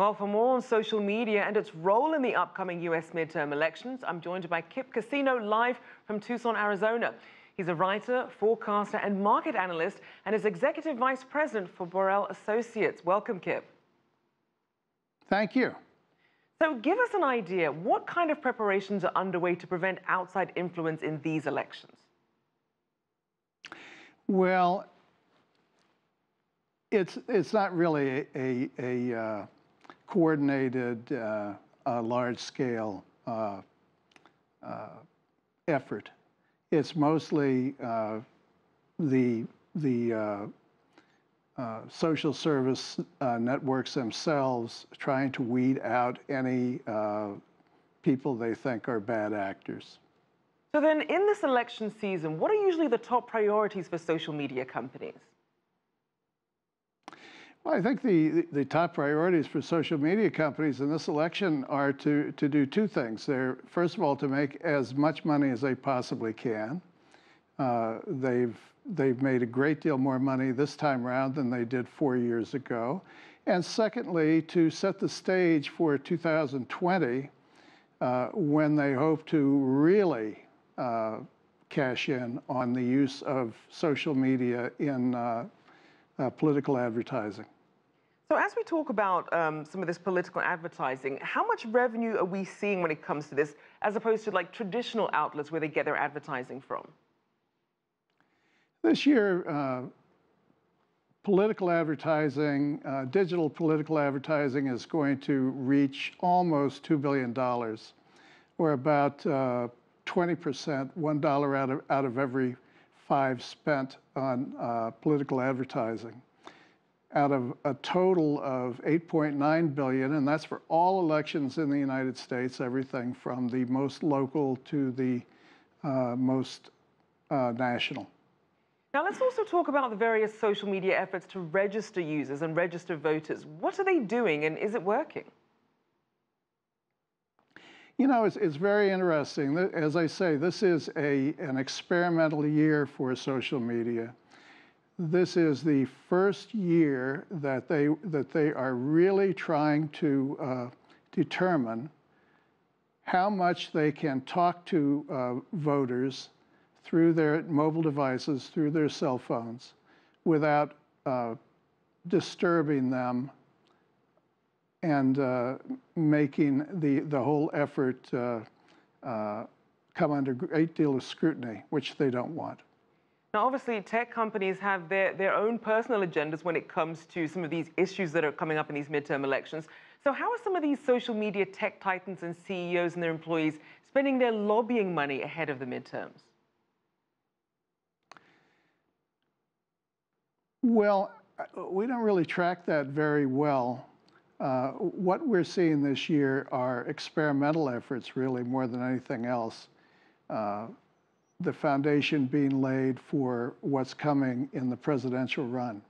Well, for more on social media and its role in the upcoming U.S. midterm elections, I'm joined by Kip Cassino live from Tucson, Arizona. He's a writer, forecaster, and market analyst, and is Executive Vice President for Borrell Associates. Welcome, Kip. Thank you. So give us an idea, what kind of preparations are underway to prevent outside influence in these elections? Well, it's not really a coordinated, large-scale effort. It's mostly the social service networks themselves trying to weed out any people they think are bad actors. So then, in this election season, what are usually the top priorities for social media companies? Well, I think the top priorities for social media companies in this election are to do two things. They're, first of all, to make as much money as they possibly can. They've made a great deal more money this time around than they did 4 years ago. And secondly, to set the stage for 2020, when they hope to really cash in on the use of social media in political advertising. So as we talk about some of this political advertising, how much revenue are we seeing when it comes to this, as opposed to like traditional outlets where they get their advertising from? This year, political advertising, digital political advertising is going to reach almost $2 billion, or about 20%, $1 out of every 5 spent on political advertising, out of a total of $8.9 billion, and that's for all elections in the United States, everything from the most local to the most national. Now let's also talk about the various social media efforts to register users and register voters. What are they doing, and is it working? You know, it's very interesting. As I say, this is an experimental year for social media. This is the first year that they are really trying to determine how much they can talk to voters through their mobile devices, through their cell phones, without disturbing them and making the whole effort come under a great deal of scrutiny, which they don't want. Now, obviously, tech companies have their own personal agendas when it comes to some of these issues that are coming up in these midterm elections. So how are some of these social media tech titans and CEOs and their employees spending their lobbying money ahead of the midterms? Well, we don't really track that very well. What we're seeing this year are experimental efforts, really, more than anything else. The foundation being laid for what's coming in the presidential run.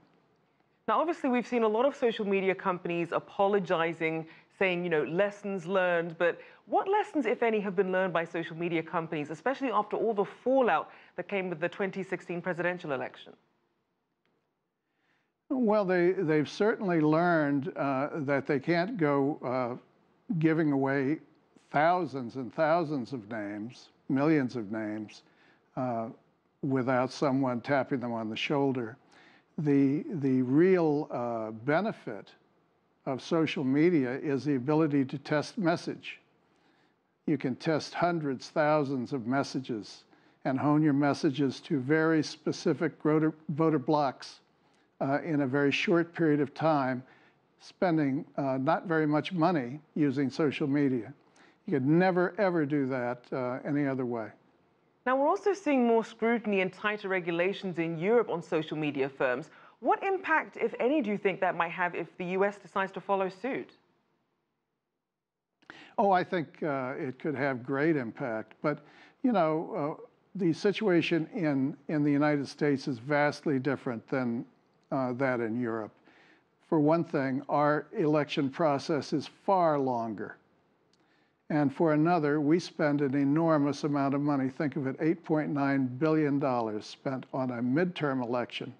Now, obviously, we've seen a lot of social media companies apologizing, saying, you know, lessons learned. But what lessons, if any, have been learned by social media companies, especially after all the fallout that came with the 2016 presidential election? Well, they've certainly learned that they can't go giving away thousands and thousands of names, millions of names, without someone tapping them on the shoulder. The real benefit of social media is the ability to test message. You can test hundreds, thousands of messages and hone your messages to very specific voter blocks in a very short period of time, spending not very much money using social media. You could never, ever do that any other way. Now, we're also seeing more scrutiny and tighter regulations in Europe on social media firms. What impact, if any, do you think that might have if the U.S. decides to follow suit? Oh, I think it could have great impact. But, you know, the situation in the United States is vastly different than that in Europe. For one thing, our election process is far longer. And for another, we spend an enormous amount of money. Think of it, $8.9 billion spent on a midterm election.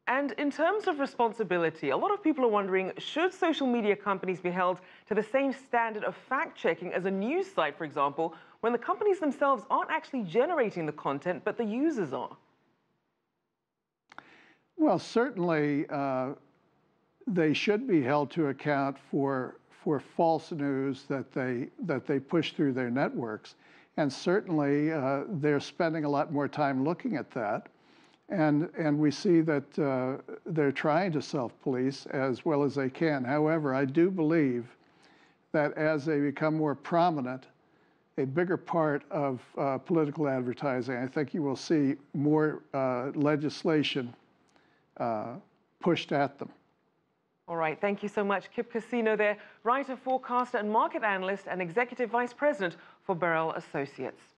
And in terms of responsibility, a lot of people are wondering, should social media companies be held to the same standard of fact-checking as a news site, for example, when the companies themselves aren't actually generating the content, but the users are? Well, certainly they should be held to account for false news that they push through their networks. And certainly they're spending a lot more time looking at that. And we see that they're trying to self-police as well as they can. However, I do believe that as they become more prominent, a bigger part of political advertising, I think you will see more legislation pushed at them. All right, thank you so much. Kip Cassino there, writer, forecaster, and market analyst, and executive vice president for Burrell Associates.